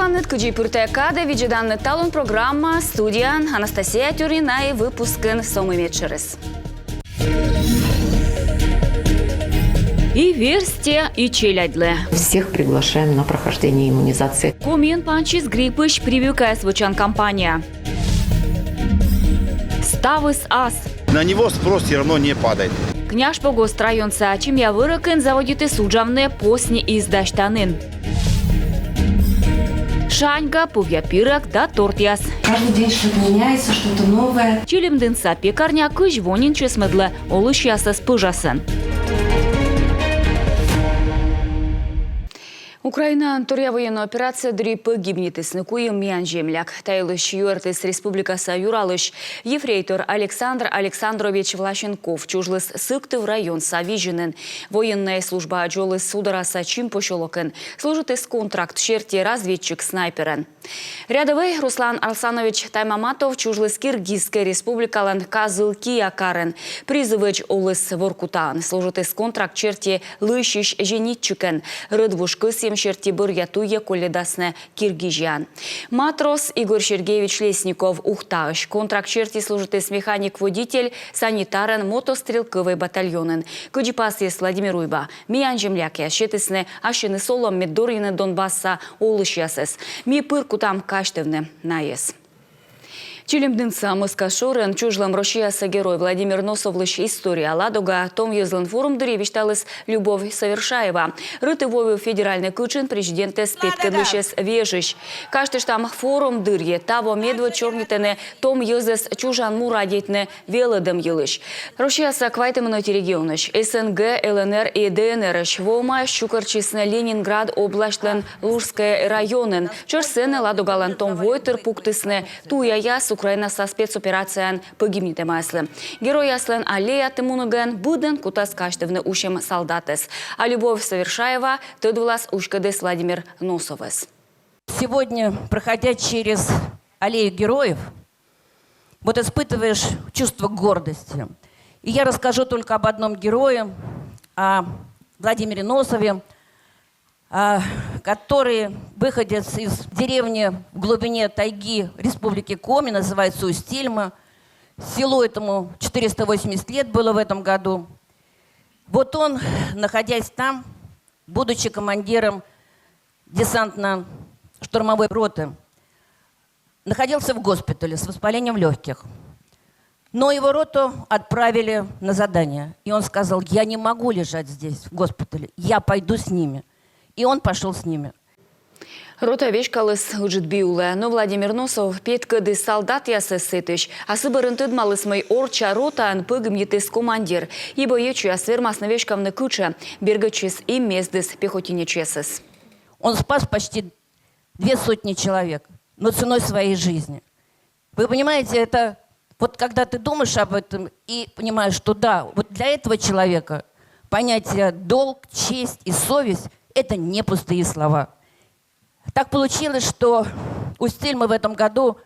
Туланет кыджи пыртаякада виджеданны талон программа студиян Анастасия Тюрина и выпускын сомыметшерес. И версте, и челядле. Всех приглашаем на прохождение иммунизации. Комен панчис гриппыш прививкая свычан компания. Ставыс ас. На него спрос все равно не падает. Княж погост районца, чем я вырокын заводит и суджавне посни из даштанын. Шаньга, пувьяпирок да тортяс. Каждый день что-то меняется, что-то новое. Челемдынса пекарня кыж вонин чесмедле, олышьяса спыжасын. Украина туря военная операция дри погибнет из ныкуем миян жемляк. Тайлыш юртыс республикаса юралыш. Ефрейтор Александр Александрович Влащенков чужлыс сыкты в район Савижинен. Военная служба аджолыс судараса чим пошолокен. Служит из контракт черти разведчик снайперен. Рядовой Руслан Алсанович Таймаматов чужлыс Киргизской республикалан Казылки Акарен. Призывыч олыс Воркутан. Служит из контракт черти лыщищ женитчикен. Рыдвуш кысем черти бурятуе коледасне Киргизян. Матрос Игорь Сергеевич Лесников Ухташ. Контракт черти служит из механик-водитель, санитарен, мотострелковый батальонен. Кыджипасес Владимир Уйба. Миян жемляке щетесне ашины солом меддорины Донбасса олышясес. Ми пырку там каштевне наес. Челемдынса Москашорен чужлам Россияса герой Владимир Носовлыш история Ладога том езлен форум дыре вишталыс Любовь Совершаева. Рыты вовы федеральный кучин президента спеткадлышес вежищ. Каждый там форум дырье того медво чернитене том езес чужан мурадетне велодом елыш. Россияса квайтемноти регионыш СНГ, ЛНР и ДНР швома щукарчисне Ленинград облаштлен Лужская районен. Черсене Ладогалан том войтер пуктысне туя яс Украина со спецоперацией погибнет маслы. Герой яслен аллея тимунуген буден кутас каштевны ущем солдатес. А Любовь Совершаева тыдвлас ушкадес Владимир Носовес. Сегодня, проходя через аллею героев, вот испытываешь чувство гордости. И я расскажу только об одном герое, о Владимире Носове, который выходец из деревни в глубине тайги Республики Коми, называется Устильма. Селу этому 480 лет было в этом году. Вот он, находясь там, будучи командиром десантно-штурмовой роты, находился в госпитале с воспалением легких. Но его роту отправили на задание. И он сказал: я не могу лежать здесь, в госпитале, я пойду с ними. И он пошел с ними. Рота вешкалыс уджит биуле, но Владимир Носов петкады солдат ясыс сетыш, а сыбырын тыдмалыс мой орча рота ан пыгмнитыс командир, ибо ечу асвермасны вешкамны куча, бергачис и местыс пехотинечесыс. Он спас почти 200 человек, но ценой своей жизни. Вы понимаете, это вот когда ты думаешь об этом и понимаешь, что да, вот для этого человека понятие долг, честь и совесть – это не пустые слова. Так получилось, что Устильма в этом году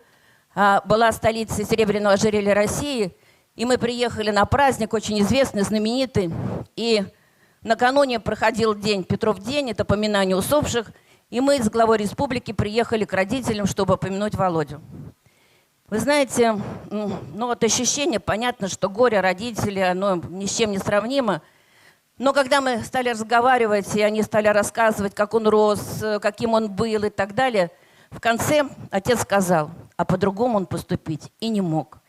была столицей серебряного ожерелья России, и мы приехали на праздник, очень известный, знаменитый, и накануне проходил день, Петров день, это поминание усопших, и мы с главой республики приехали к родителям, чтобы помянуть Володю. Вы знаете, ну вот ощущение, понятно, что горе родителей, оно ни с чем не сравнимо. Но когда мы стали разговаривать, и они стали рассказывать, как он рос, каким он был и так далее, в конце отец сказал, а по-другому он поступить и не мог.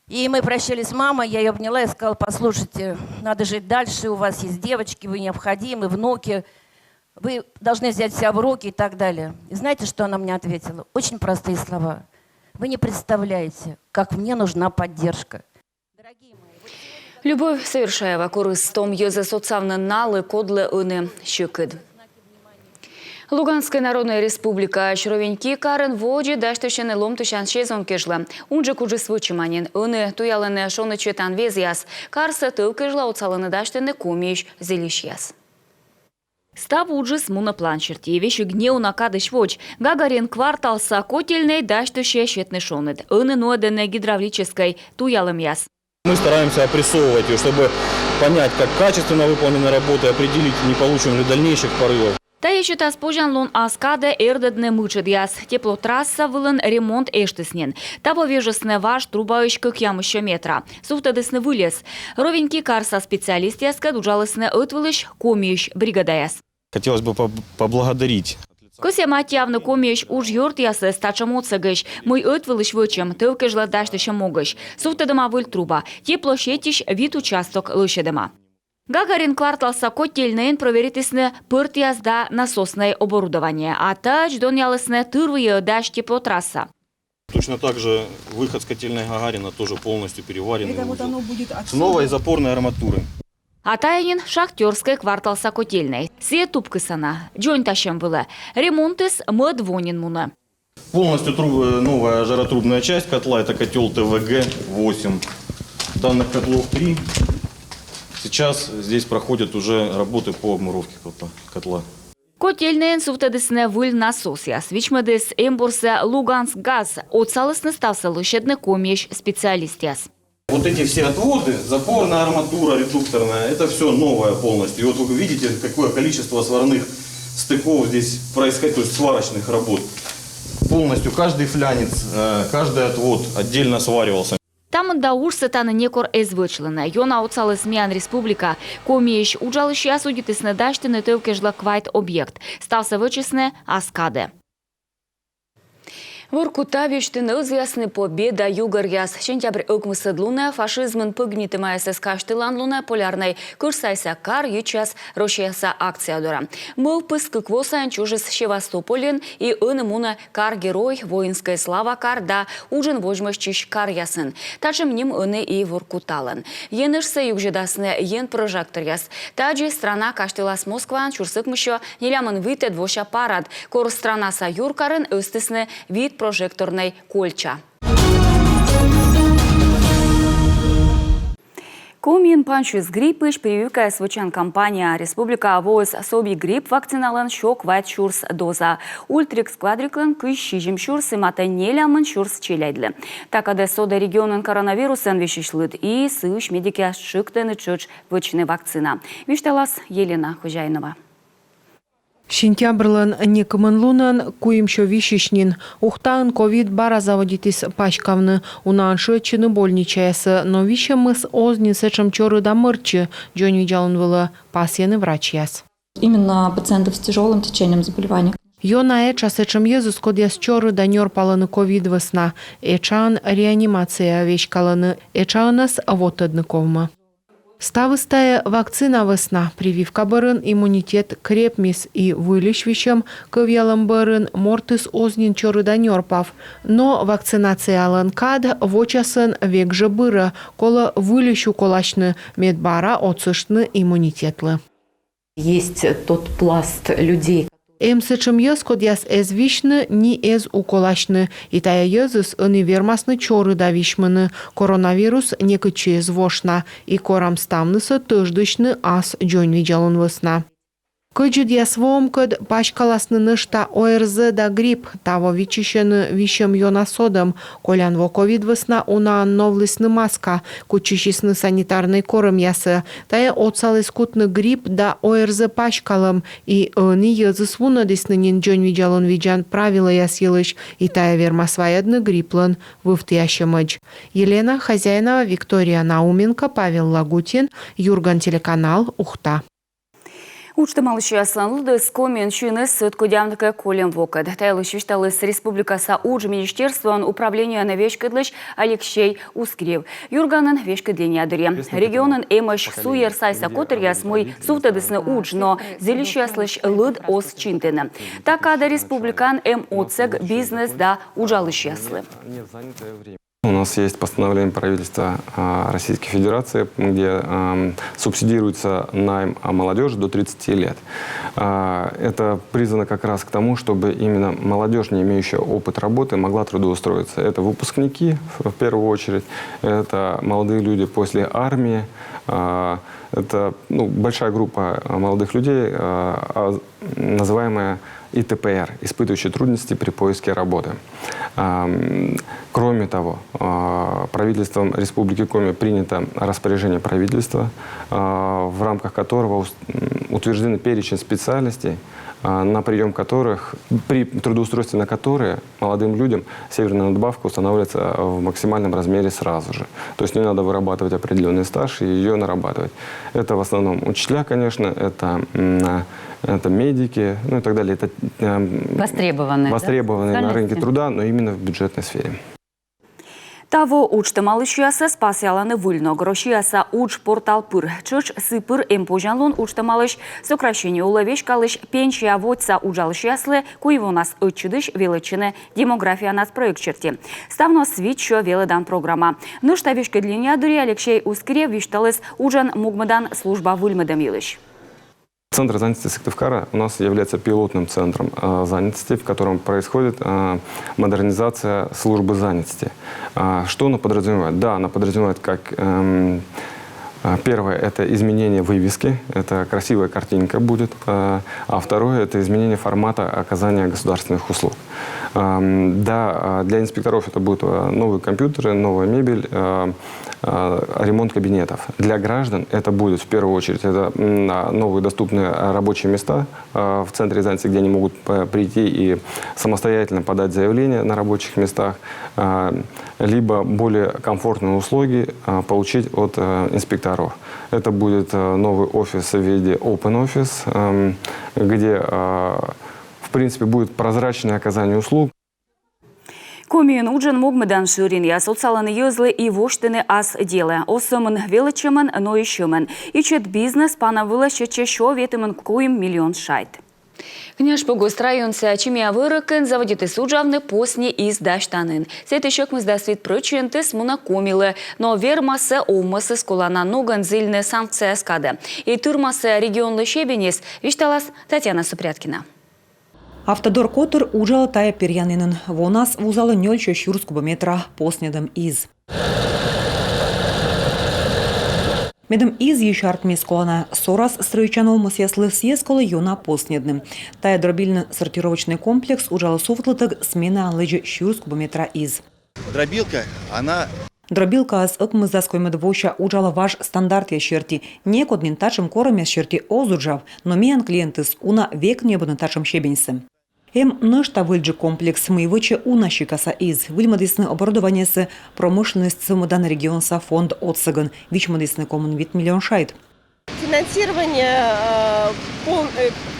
И мы прощались с мамой, я ее обняла и сказала: послушайте, надо жить дальше, у вас есть девочки, вы необходимы, внуки, вы должны взять себя в руки и так далее. И знаете, что она мне ответила? Очень простые слова. Вы не представляете, как мне нужна поддержка. Любовь Совершаева корыс том езы соцавны налы кодлы ыны щекыд. Луганская народная республика Шровеньки карен воджи даштышены ломтышан шезон кежла. Унжы куджи свычыманин. Ыны туялыны шоны четан везяс. Карсы тыл кежла уцалыны даштыны кумиш зелищяс. Став уджис мунапланчерти, вещи гнеу накадыш воч. Гагарин кварталса котельной даштыше щетны шонет. Ыны нуэдене гидравлической туялым яс. Мы стараемся опрессовывать ее, чтобы понять, как качественно выполнена работа, определить, не получим ли дальнейших порывов. Та еще та спожан лон аскаде эрдедне мычедяс. Теплотрасса вылын ремонт эштеснен. Табо вежесне ваш трубающ как ямыща метра. Суфтадесне вылез. Ровеньки карса специалист яска дуджалысне отвылыш комиющ бригадаяс. Хотелось бы поблагодарить. Кося матявны комиющ уж юрт ясы стачам оцегыш. Мой отвылыш вычем, тылкыш ладаштыша могыш. Суфтадыма выль труба. Тепло щетищ вид участок лышедыма. Гагарин кварталса котельнейн проверитисне пыртязда насосное оборудование, а тач дон ялысне тырвые даш теплотрасса. Точно так же выход с котельной Гагарина тоже полностью переваренный. Это вот оно будет С новой запорной арматуры. А таянин шахтерская кварталса котельной. Се тупкысана. Джон тащем было. Ремонтыс мыдвонин муна. Полностью новая жаротрубная часть котла. Это котел ТВГ-8. Данных котлов 3. Сейчас здесь проходят уже работы по обмуровке котла. Котельнейн суфтадысне выль насос яс. Вичмадыс эмбурса Луганск газ. Отцалысны стався лышедны комьещ специалист яс. Вот эти все отводы, запорная арматура редукторная, это все новое полностью. И вот вы видите, какое количество сварных стыков здесь происходит, то есть сварочных работ. Полностью каждый флянец, каждый отвод отдельно сваривался. Там да уж сатана некор эзвычлена. Йона отцалыс миан республика. Комиещ уджалыш яс удитысне даштыны тылкежла квайт объект. Стався вычесне аскаде. Воркута вещтыны известны победа югар яс. Сентябрь ыкмысыд луна фашизмын пыгнитыма ССК штылан луна полярной курсайся кар ючас рошияса акция дора. Мыл пыскы квосан чужис Севастополен и ынымуна кар герой воинская слава кар да ужин вожмащищ кар ясын. Тачым ним ыны и воркуталын. Енышсы югжедасны ен прожектор яс. Таджи страна каштылас Москван чурсыкмыщо нелямын витед воша парад. Кор страна са юркарын өстысны вид прожекторной кольча. Комин панчус гриппыш прививка свычан компания Республика Воз соби грипп вакциналан шок вайт шурс доза. Ультрикс квадриклан кыщижим шурс и матанелямын шурс челяйдлы. Такаде сода регионын коронавирусын вещишлыд и сыш медики шыктыны чыч вычны вакцина. Вишталас Елена Хожайнова. Сентябрлан некымын лунан куимшо вишишнин. Ухтаан ковид бара заводитис пачкавны. Унан шычыны больничаясы. Но вишемыс ознин сечем чоры да мырчы. Джон видялын вылы пасьяны врач яс. Именно пациентов с тяжелым течением заболевания. Йона эча сечем езус кодяс чоры да нёр паланы ковид весна. Эчан реанимация вещкаланы. Эчанас вот одныковма. Ставыстая вакцина весна, прививка барын, иммунитет крепмис и вылечвищем кывьялым барын, мортыс ознин чорыда нёрпав. Но вакцинация аланкад вочасын век же быры, кола вылечу колачны медбара оцышны иммунитетлы. Есть тот пласт людей, Сечем ез кодяс эз вишны, ни эз уколачны. И тая езыс ыны вермасны чоры да вишмыны. Коронавирус некычы эз вошна. И корам стамнысы тыждышны ас джон видялын весна. Кыджид ясвом кыд пачкаласны нышта ОРЗ да грипп. Таво вичищены вишем йонасодым. Колян во ковид весна унаан новлысны маска. Кучищисны санитарный корым ясы. Тая отсал искутны грипп да ОРЗ пачкалым. И ыны езыс вунадысны нин джон видялын виджан правила ясилыш. И тая вермасваядны грипплын вывтящемыч. Елена Хозяинова, Виктория Науменко, Павел Лагутин, Юрган, телеканал Ухта. Учтымал ясланлыды с комен чыныс сөткудямдыка колем вокад. Тайлыш вишталыс республикаса уж министерствон управления на вешкадлыш Алексей Ускрев. Юрганын вешкадления адыре. Регионын эмыш суер сайса котыр ясмой суфтадысны уж, но зелищ яслыш лыд ос чинтыны. Такада республикан оцег бизнес да ужалыш яслы. У нас есть постановление правительства Российской Федерации, где субсидируется найм молодежи до 30 лет. Это призвано как раз к тому, чтобы именно молодежь, не имеющая опыт работы, могла трудоустроиться. Это выпускники, в первую очередь, это молодые люди после армии, это большая группа молодых людей, называемая ИТПР, испытывающие трудности при поиске работы. Кроме того, правительством Республики Коми принято распоряжение правительства, в рамках которого утверждены перечень специальностей, на прием которых, при трудоустройстве на которые молодым людям северная надбавка устанавливается в максимальном размере сразу же. То есть не надо вырабатывать определенный стаж и ее нарабатывать. Это в основном учителя, конечно, это медики, ну и так далее. Это востребованные на рынке труда, но именно в бюджетной сфере. Таво учтамалышяса спасяланы выльно. Грошияса уч портал пыр. Чыш сыпыр эмпожанлон учтамалыш. Сокращение уловеш калыш пенсия водца ужалышяслы, куево нас отчидыш величины демография нас проект черти. Ставно свитчо веледан программа. Ну штавишке длиня дури Алексей Ускирев вишталыс ужан мугмадан служба выльмадам елыш. Центр занятости Сыктывкара у нас является пилотным центром занятости, в котором происходит модернизация службы занятости. Что она подразумевает? Да, она подразумевает как первое – это изменение вывески, это красивая картинка будет, а второе – это изменение формата оказания государственных услуг. Да, для инспекторов это будут новые компьютеры, новая мебель, ремонт кабинетов. Для граждан это будет в первую очередь это новые доступные рабочие места в центре занятости, где они могут прийти и самостоятельно подать заявление на рабочих местах, либо более комфортные услуги получить от инспекторов. Это будет новый офис в виде Open Office, где в принципе будет прозрачное оказание услуг. Комин уджен мугмадан ширин я социаланы юзлы и воштыны ас делы. Осымын величимын, но и шымын. Ичет бизнес пана вылащече шо ветымын коим миллион шайт. Княж Погост районца чимия вырыкын заводиты суджавны посни из даштанын. Сеты шокмыз дасвит проченты смунакомилы, но вермасы омасы скулана ноган зильны санкция скады. И турмасы регионлы шебенес вишталас Татьяна Супряткина. Автодор котыр ужалы тая перьянынын. Вонас вузалы 0,6 кубометра поснедым из. Медом из еще артмис колона сорас стройчаnou мысяслы съесколы юна поснедным. Тая дробильный сортировочный комплекс ужалы суфтлытык смена лыжи 6 кубометра из. Дробилка, она... Дробилка с ыкмыздаской медвоща ужала ваш стандарт ящерти. Некоднин тачым кором ящерти озуджав, но миян клиентыс уна век небуны тачым щебеньсы. Нышта выльджи комплекс мыйвыче уна щикаса из. Выльмадысны оборудование с промышленность сымыдан регионса фонд отсыган. Вичмадысны коммун вид миллион шайт. Финансирование,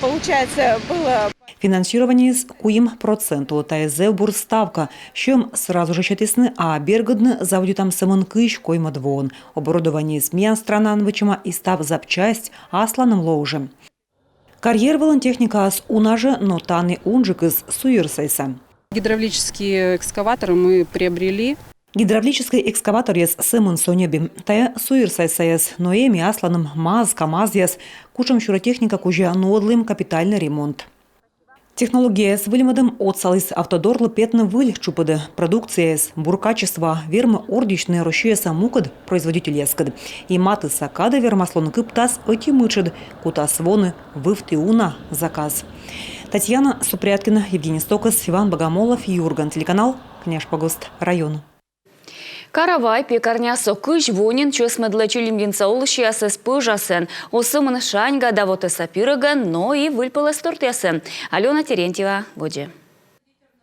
получается, было... Финансирование с куим проценту тайзе бурставка, чем сразу же счетисны, а бергадны заводитам самын кыш койма двон. Оборудование с миян странан вычима и став запчасть асланым лоужем. Карьер волонтехника с унаже, но таны унжик из суирсайса. Гидравлический экскаватор мы приобрели. Гидравлический экскаватор ес сымын сонебим. Тая суирсайсаяс, но эми асланым маз, камаз кучам щуротехника кужа нодлым капитальный ремонт. Технология с выльмадым отсалыс автодорлы петны выль чупады. Продукция с буркачества вермы ордичные рощеса мукад производитель яскад. И маты сакада вермаслон кыптас отимычад, кутас воны вывтыуна заказ. Татьяна Супряткина, Евгений Стокос, Иван Богомолов, Юрган. Телеканал «Княж Погост. Район». Каравай пекарня сокыш вонин чесмедле чилимгинца улышиясы спыжасын. Осымын шаньга давоты сапирыган, но и выльпылы стортясын. Алена Терентьева, Води.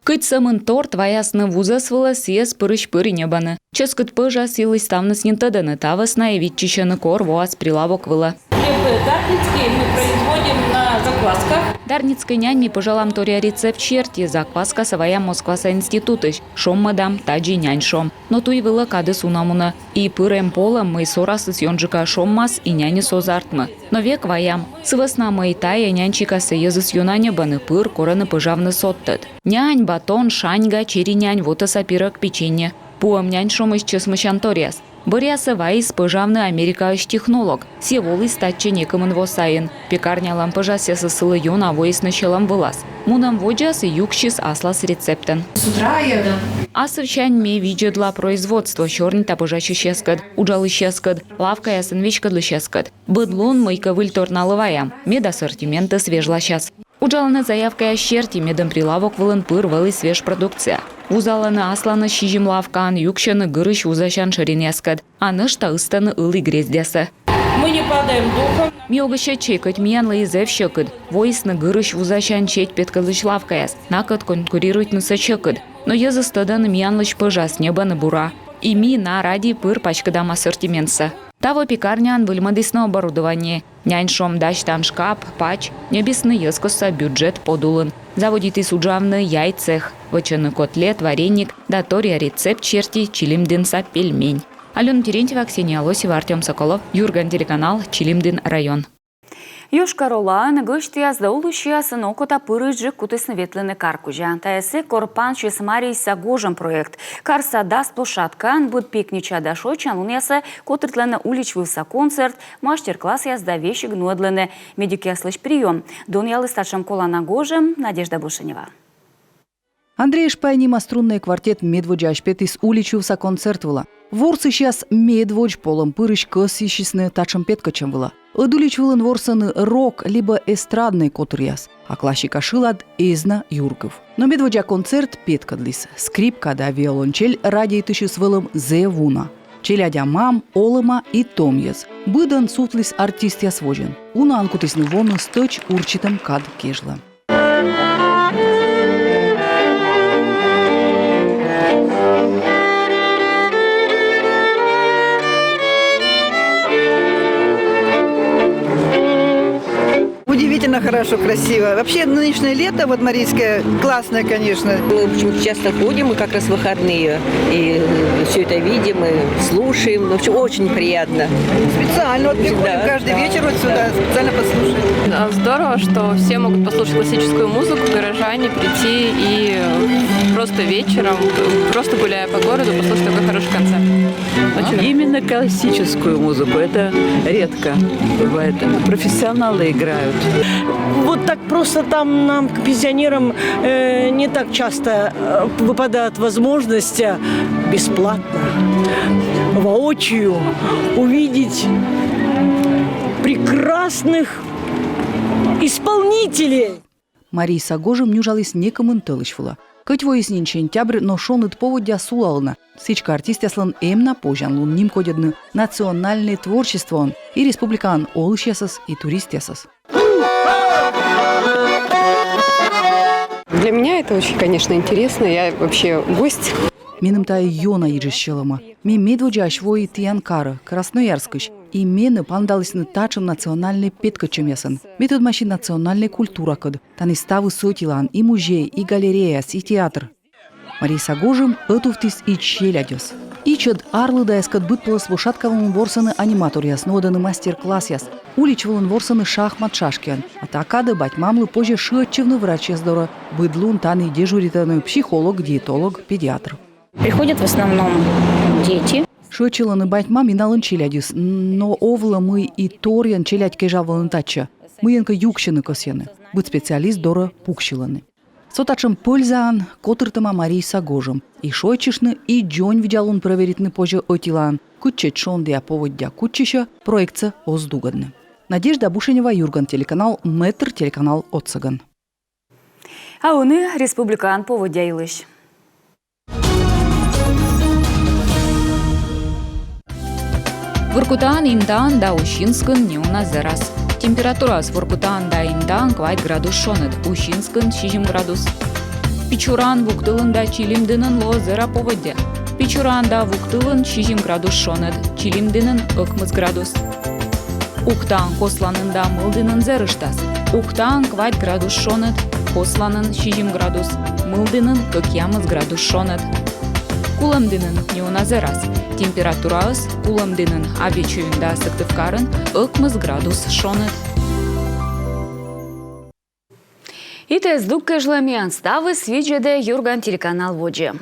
Кыт-сымын торт ваясны вузасвыла съез пырыш пырынебаны. Ческыт пыжа силы ставныс нентаданы тавысна и витчищаны кор воас прилавок выла. Дарницкий мы производим на заквасках. Дарницкий нянь ми пожалам торя рецепт черти закваска своя Москваса институтыш. Шом мадам таджи нянь шом. Но туй выла кады сунамуна. И пырем полом мы сорасы съенжика шом мас и няни созартмы. Но век ваям. Сывасна мы и тая нянчика соезыс юнанебаны пыр кораны пыжавны соттыт. Нянь, батон, шаньга, чери нянь, вота сапирок печенье. Пуам нянь шом из чесмыщан торяс. Боряса вайс пыжавны америкаеш технолог. Севолы статче некомын восайын. Пекарня лампыжа сесы сылы юн авоис началам вылаз. Мунам воджас и юкшис аслас рецептен. С утра я... Асывчань ме видео для производства черный тапыжачи щескад. Уджалы щескад. Лавка ясын вечкадлы щескад. Быдлун мыйка выль торналываям. Мед ассортименты свежла щас. Уджалана заявка щерти медом прилавок вылын пыр вылы свеж продукция. Узаланы асланы шижим лавкан, юкшаны гырыш узашан шаринескад, а нышта ыстаны ылы грездесы. Мы не падаем духом. Миогыше чекать миянлы изев щекыд, войсны гырыш узашан честь петкалыш лавкаяс, накат конкурирует ныса чекыд. Но езы стаданы миянлыш пыжас неба на бура. И ми на ради пыр пачкадам ассортиментса. Таво пекарнян выльмадысно оборудование. Няньшом дачтан шкаф, пач, небесны ескоса бюджет подулын. Заводит и суджавны яйцех, вычаны котлет, вареник, датория рецепт черти чилимдынса пельмень. Алена Терентьева, Ксения Лосева, Артем Соколов, Юрган, телеканал Чилимдын район. Йошкар-Ола гышты язда улущиясын окота пырыжы кутысны ветлыны каркужа. Таясы Корпан Чесмарий Сагожем проект. Карса даст площадкан буд пикнича дашочан луняса котыртланы улич вывса концерт, мастер-класс язда вещи гнодлыны. Медики яслыш прием. Дон ялы старшим колана Гожем, Надежда Бушенева. Андрей Шпайнима струнный квартет медводжа ашпетис уличився концерт вла. Ворсы сейчас медводж полом пырыш косищисны тачым петкачем вла. Одулич вылын ворсаны рок либо эстрадный котряс, а классика шилад Эзна Юрков. Но медводжа концерт петкадлис. Скрипка да виолончель ради тышис вылым Зевуна. Челядя мам, олыма и томьез. Быдан сутлис артист ясвожен. Уна анкутисны воны сточ урчитым кад кежла. Удивительно хорошо, красиво. Вообще нынешнее лето, вот марийское, классное, конечно. Мы почему-то часто ходим, мы как раз в выходные, и все это видим, и слушаем. В общем, очень приятно. Специально вот приходим каждый вечер вот сюда, специально послушаем. Здорово, что все могут послушать классическую музыку, горожане, прийти и просто вечером, просто гуляя по городу, послушать такой хороший концерт. Именно классическую музыку, это редко бывает. Профессионалы играют. Вот так просто там нам, к пенсионерам, не так часто выпадает возможность бесплатно, воочию увидеть прекрасных исполнителей. Мария Сагожем нюжалис не комменталышвала. Кать вояснин сентябрь, но шонит поводя сулална. Сичка артист яслан эмна пожан лун ним кодедны национальное творчество он и республикан олыш ясас и турист ясас. Для меня это очень, конечно, интересно. Я вообще гость. Миным та йона иджещелама. Ми медводжа ашвои Тианкара, Красноярскыш. И мены пандалысны тачым национальный петкачем ясан. Метод машин национальной культура код. Таны ставы сотилан, и музей, и галереяс, и театр. Мария Сагожем этуфтис и челядёс. Ичед арлы да эскат быт полос лошадковому ворсаны аниматор ясноданы мастер-класс яс. Уличвалын ворсаны шахмат шашкиан. А такады бать мамлы позже шиотчевны врач яздора. Быдлун таны дежуританы психолог, диетолог, педиатр. Приходят в основном дети. Шочиланы бать мам и налын челядюс, но овла мы и торьян челядь кежавалын тача. Мы янка юкшины косяны. Быть специалист дора пукшиланы. Сотачым пользаан котыртыма Марии Сагожем. И шойчишны, и джонь видялун проверитны позже отилан. Кутчет шондя поводя кутчища, проекция оздугадны. Надежда Бушенева, Юрган, телеканал Метр, телеканал Отсаган. А уны республикан поводя илыш. Воркутан индан да ущинскын не у нас зараз. Температура с Воркутан да индан 2 градус шонет, ущинскын 6 градус. Пичуран вуктылын да чилимдынын ло зера поводя. Пичуран да вуктылын 6 градус шонет, чилимдынын 2 градус. Уктан косланын да мылдынын зерыштас. Уктан 2 градус шонет, косланын 6 градус, мылдынын 2 градус шонет. Куламдынын не у нас зараз. Температурас куламдынын авечуюнда сыктывкарын 2 градус шонет. Итез дук кежламян ставы свиджеде Юрган телеканал Воджи.